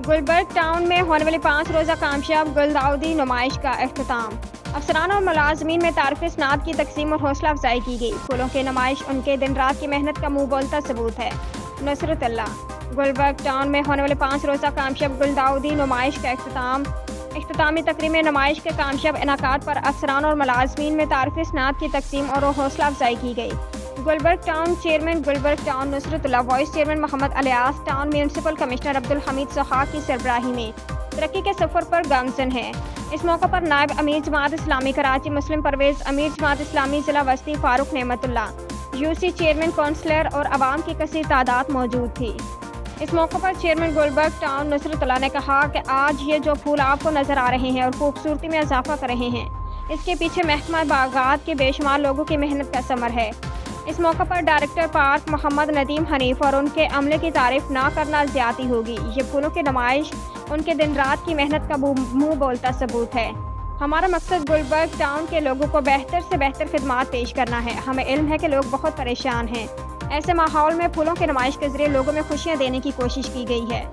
Gulberg town میں ہونے والی 5 روزہ کامیاب گلداؤدی نمائش کا اختتام۔ افسران اور ملازمین میں تعارف اسناد کی تقسیم اور حوصلہ افزائی کی گئی۔ پھولوں کی نمائش ان کے دن رات کی محنت کا منہ بولتا ثبوت ہے۔ نصرت اللہ۔ گلبرگ ٹاؤن میں ہونے والی 5 روزہ کامیاب گلداؤدی نمائش کا اختتام۔ اختتامی تقریب میں نمائش کے کامیاب انعقاد پر افسران اور ملازمین میں تعارف اسناد کی تقسیم اور حوصلہ افزائی کی گئی۔ Gulberg town chairman Gulberg town Nusratullah, vice chairman Muhammad Ilyas, town municipal commissioner Abdul Hamid سحاق کی سربراہی میں ترقی کے سفر پر گامزن ہیں۔ اس موقع پر نائب امیر جماعت اسلامی کراچی مسلم پرویز، امیر جماعت اسلامی ضلع وسطی فاروق نعمت اللہ، یو سی چیئرمین کونسلر اور عوام کی کثیر تعداد موجود تھی۔ اس موقع پر چیئرمین گلبرگ ٹاؤن نصرت اللہ نے کہا کہ آج یہ جو پھول آپ کو نظر آ رہے ہیں اور خوبصورتی میں اضافہ کر رہے ہیں، اس کے پیچھے محکمہ باغات کے بے شمار لوگوں کی محنت کا ثمر ہے۔ اس موقع پر ڈائریکٹر پارک محمد ندیم حنیف اور ان کے عملے کی تعریف نہ کرنا زیادتی ہوگی۔ یہ پھولوں کی نمائش ان کے دن رات کی محنت کا منہ بولتا ثبوت ہے۔ ہمارا مقصد گلبرگ ٹاؤن کے لوگوں کو بہتر سے بہتر خدمات پیش کرنا ہے۔ ہمیں علم ہے کہ لوگ بہت پریشان ہیں۔ ایسے ماحول میں پھولوں کی نمائش کے ذریعے لوگوں میں خوشیاں دینے کی کوشش کی گئی ہے۔